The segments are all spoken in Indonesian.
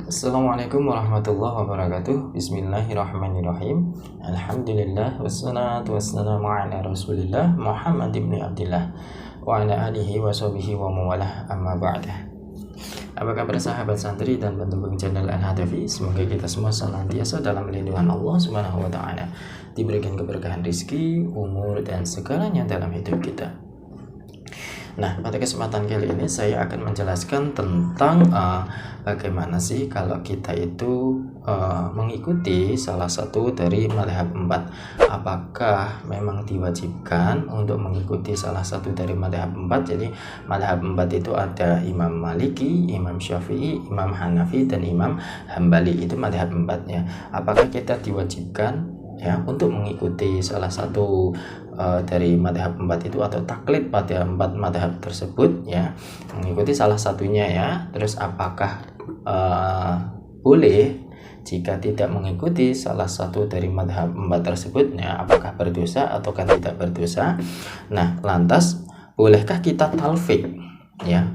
Assalamualaikum warahmatullahi wabarakatuh. Bismillahirrahmanirrahim. Alhamdulillah wassalatu wassalamu ala Rasulillah Muhammad ibn Abdillah wa ala alihi wa sahbihi wa mawalah, amma ba'da. Apa kabar sahabat santri dan pendukung channel Al-Hadafi? Semoga kita semua senantiasa dalam lindungan Allah Subhanahu wa taala, diberikan keberkahan rizki, umur dan segalanya dalam hidup kita. Nah, pada kesempatan kali ini saya akan menjelaskan tentang bagaimana sih kalau kita itu mengikuti salah satu dari mazhab 4. Apakah memang diwajibkan untuk mengikuti salah satu dari mazhab 4? Jadi mazhab 4 itu ada Imam Maliki, Imam Syafi'i, Imam Hanafi, dan Imam Hambali. Itu mazhab 4-nya. Apakah kita diwajibkan untuk mengikuti salah satu dari madhab 4 itu, atau taklid pada 4 madhab tersebut, mengikuti salah satunya Terus apakah boleh jika tidak mengikuti salah satu dari madhab 4 tersebut, apakah berdosa ataukah tidak berdosa? Nah, lantas bolehkah kita talfik?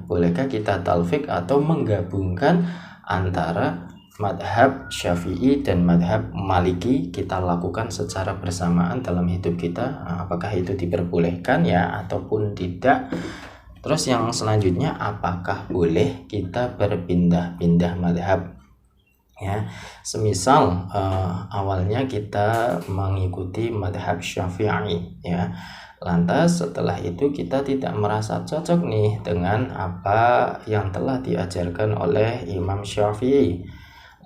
Bolehkah kita talfik atau menggabungkan antara madhab Syafi'i dan madhab Maliki kita lakukan secara bersamaan dalam hidup kita? Apakah itu diperbolehkan ataupun tidak? Terus yang selanjutnya, apakah boleh kita berpindah-pindah madhab? Semisal awalnya kita mengikuti madhab Syafi'i, lantas setelah itu kita tidak merasa cocok nih dengan apa yang telah diajarkan oleh Imam Syafi'i,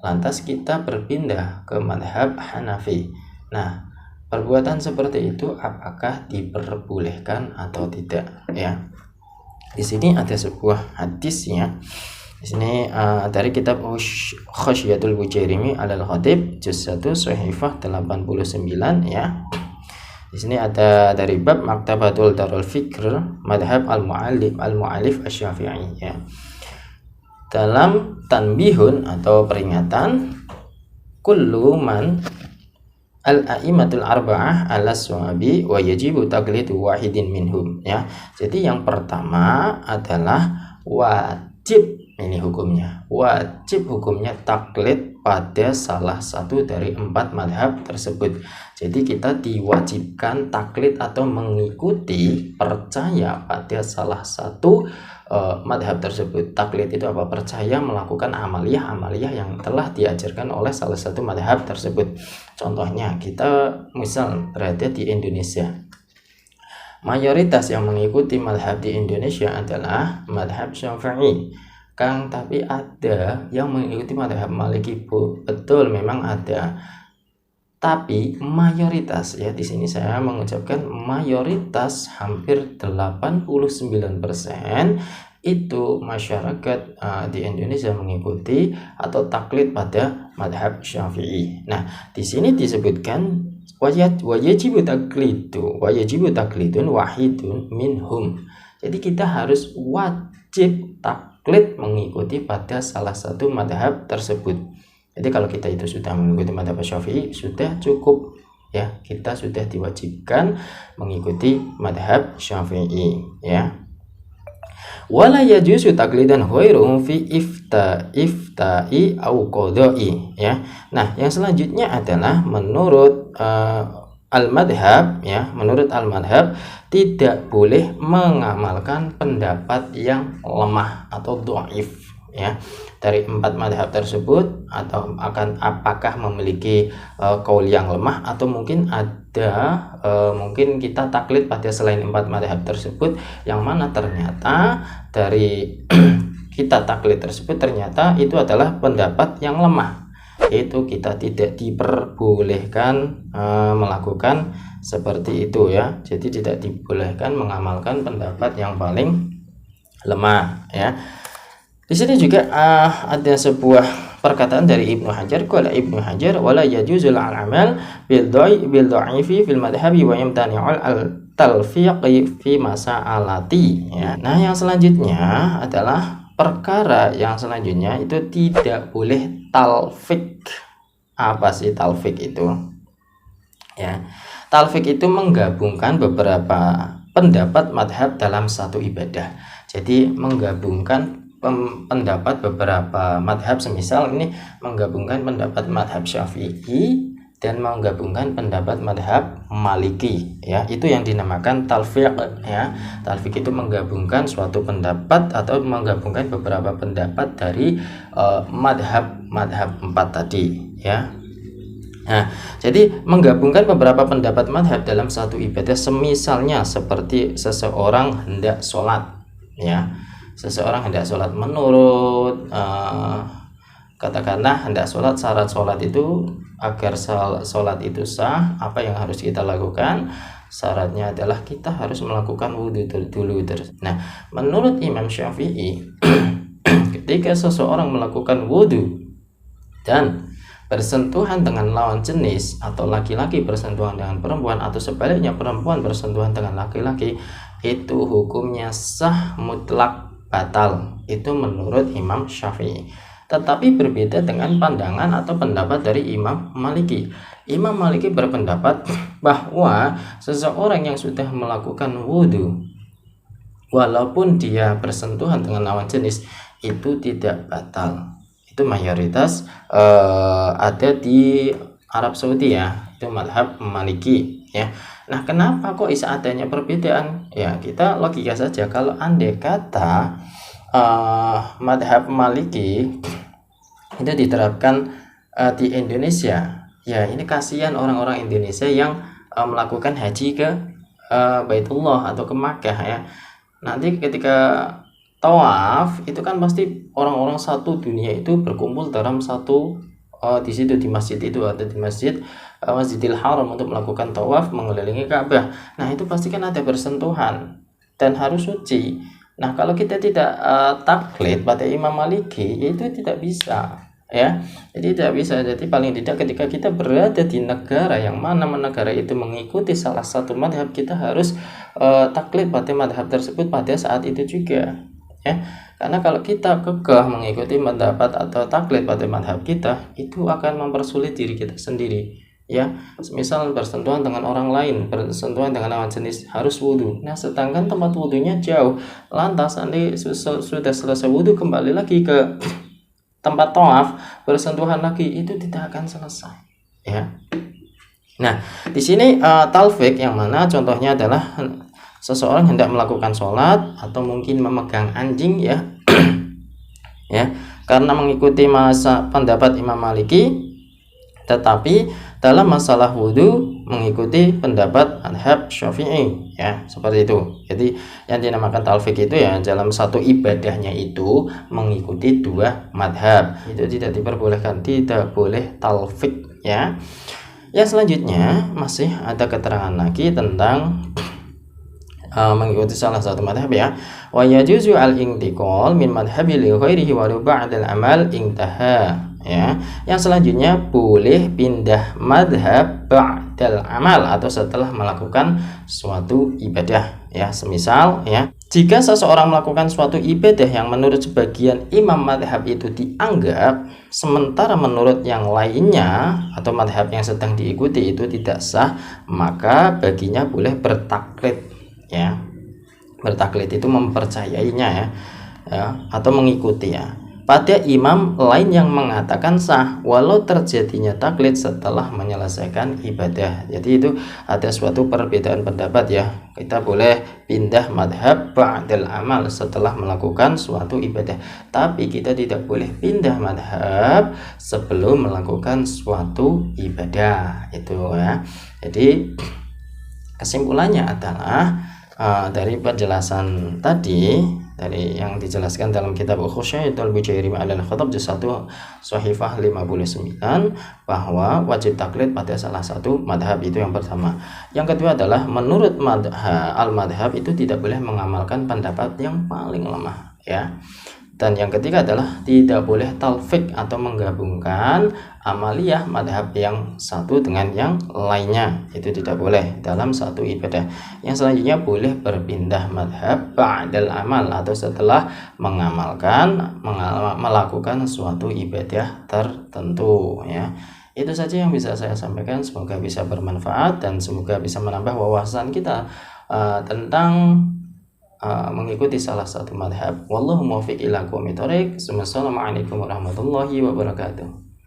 lantas kita berpindah ke madhab Hanafi. Nah, perbuatan seperti itu apakah diperbolehkan atau tidak? Di sini ada sebuah hadis Di sini dari kitab Khasyiatul Bujairimi Alal Khatib juz 1 Sahifah 89 Di sini ada dari bab Maktabatul Darul Fikr Madhab Al-Mu'alif Asy-Syafi'i dalam tanbihun atau peringatan, kullu man al-a'immatul arba'ah ala suwabi wa yajibu taqlidu wahidin minhum. Jadi yang pertama adalah wajib, ini hukumnya, wajib hukumnya taklid pada salah satu dari 4 madhab tersebut. Jadi kita diwajibkan taklid atau mengikuti, percaya pada salah satu madhab tersebut. Taklid itu apa? Percaya melakukan amaliyah yang telah diajarkan oleh salah satu madhab tersebut. Contohnya, kita misal berada di Indonesia, mayoritas yang mengikuti madhab di Indonesia adalah madhab Syafi'i, tapi ada yang mengikuti madhab Maliki. Betul, memang ada, tapi mayoritas, di sini saya mengucapkan mayoritas, hampir 89% itu masyarakat di Indonesia mengikuti atau taklid pada madhab Syafi'i. Nah, di sini disebutkan wajibu taklidun wahidun minhum. Jadi kita harus wajib taklid mengikuti pada salah satu madhab tersebut. Jadi kalau kita itu sudah mengikuti madhab Syafi'i, sudah cukup, kita sudah diwajibkan mengikuti madhab Syafi'i, wala yajuzu taqlidan ghairuhum fi ifta'i au qada'i, Nah, yang selanjutnya adalah menurut al-madhab, menurut al-madhab tidak boleh mengamalkan pendapat yang lemah atau dhaif, dari 4 madhab tersebut, atau apakah memiliki qaul yang lemah, atau mungkin ada mungkin kita taklid pada selain 4 madhab tersebut, yang mana ternyata dari kita taklid tersebut ternyata itu adalah pendapat yang lemah, yaitu kita tidak diperbolehkan melakukan seperti itu, Jadi tidak dibolehkan mengamalkan pendapat yang paling lemah, Di sini juga ada sebuah perkataan dari Ibnu Hajar. Qala Ibnu Hajar, wala yajuzul amal bil dha'ifi fil madhhabi wa yamtani'ul al-talfiqi fi masa'alati. Nah, yang selanjutnya adalah perkara yang selanjutnya itu tidak boleh talfik. Apa sih talfik itu? Talfik itu menggabungkan beberapa pendapat madhab dalam satu ibadah. Jadi menggabungkan pendapat beberapa madhab, semisal ini menggabungkan pendapat madhab Syafi'i dan menggabungkan pendapat madhab Maliki, ya, itu yang dinamakan talfiq, ya. Talfiq itu menggabungkan suatu pendapat atau menggabungkan beberapa pendapat dari madhab 4 tadi, ya. Nah, jadi menggabungkan beberapa pendapat madhab dalam satu ibadah, semisalnya seperti seseorang hendak sholat, ya. Seseorang hendak sholat menurut katakanlah hendak sholat, syarat sholat itu agar sholat itu sah, apa yang harus kita lakukan? Syaratnya adalah kita harus melakukan wudhu dulu. Nah, menurut Imam Syafi'i ketika seseorang melakukan wudhu dan bersentuhan dengan lawan jenis, atau laki-laki bersentuhan dengan perempuan, atau sebaliknya perempuan bersentuhan dengan laki-laki, itu hukumnya sah mutlak, batal. Itu menurut Imam Syafi'i. Tetapi berbeda dengan pandangan atau pendapat dari Imam Maliki. Imam Maliki berpendapat bahwa seseorang yang sudah melakukan wudhu walaupun dia bersentuhan dengan lawan jenis itu tidak batal. Itu mayoritas ada di Arab Saudi, ya, itu madhab Maliki, ya. Nah, kenapa kok bisa adanya perbedaan? Ya, kita logika saja. Kalau andai kata madhab Maliki itu diterapkan di Indonesia, ya, ini kasihan orang-orang Indonesia yang melakukan haji ke Baitullah atau ke Makkah, ya. Nanti ketika tawaf itu kan pasti orang-orang satu dunia itu berkumpul dalam satu di situ, di masjid itu, atau di Masjidil Haram untuk melakukan tawaf mengelilingi Ka'bah. Nah, itu pasti kan ada bersentuhan dan harus suci. Nah, kalau kita tidak taklid pada Imam Maliki, itu tidak bisa, ya. Jadi tidak bisa. Jadi paling tidak ketika kita berada di negara yang mana negara itu mengikuti salah satu madhab, kita harus taklid pada madhab tersebut pada saat itu juga, ya. Karena kalau kita kekeh mengikuti pendapat atau taklid pada madhab kita, itu akan mempersulit diri kita sendiri, ya. Misal bersentuhan dengan orang lain, bersentuhan dengan lawan jenis, harus wudhu. Nah, sedangkan tempat wudhunya jauh, lantas nanti sudah selesai wudhu kembali lagi ke tempat tawaf, bersentuhan lagi, itu tidak akan selesai, ya. Nah, di sini talfiq yang mana contohnya adalah seseorang hendak melakukan sholat atau mungkin memegang anjing, ya, ya, karena mengikuti pendapat Imam Maliki, tetapi dalam masalah wudhu mengikuti pendapat madhab Syafi'i, ya, seperti itu. Jadi yang dinamakan talfiq itu, ya, dalam satu ibadahnya itu mengikuti dua madhab, itu tidak diperbolehkan, tidak boleh talfiq, ya. Yang selanjutnya masih ada keterangan lagi tentang mengikuti salah satu madhab, ya. Wa yajuzu al-intiqal min madhabi li ghairihi wa ba'dal amal intaha, ya. Yang selanjutnya boleh pindah madhab ba'dal amal, atau setelah melakukan suatu ibadah, ya. Semisal, ya, jika seseorang melakukan suatu ibadah yang menurut sebagian imam madhab itu dianggap, sementara menurut yang lainnya atau madhab yang sedang diikuti itu tidak sah, maka baginya boleh bertaklid, ya. Bertaklid itu mempercayainya, ya, atau mengikuti, ya, pada imam lain yang mengatakan sah walau terjadinya taklid setelah menyelesaikan ibadah. Jadi itu ada suatu perbedaan pendapat, ya. Kita boleh pindah madhab ba'dal amal setelah melakukan suatu ibadah, tapi kita tidak boleh pindah madhab sebelum melakukan suatu ibadah, itu, ya. Jadi kesimpulannya adalah dari penjelasan tadi, dari yang dijelaskan dalam kitab Khusyatul Bujairi ma'al Khatab juz 1 Shahifah 59, bahwa wajib taklid pada salah satu madhab, itu yang pertama. Yang kedua adalah menurut al-madhab itu tidak boleh mengamalkan pendapat yang paling lemah, ya. Dan yang ketiga adalah tidak boleh talfiq atau menggabungkan amaliyah madhab yang satu dengan yang lainnya, itu tidak boleh dalam satu ibadah. Yang selanjutnya boleh berpindah madhab ba'dal amal, atau setelah melakukan suatu ibadah tertentu, ya. Itu saja yang bisa saya sampaikan, semoga bisa bermanfaat dan semoga bisa menambah wawasan kita tentang mengikuti salah satu madhab. Wallahu muwaffiq ila aqwamit thoriq. Wassalamualaikum warahmatullahi wabarakatuh.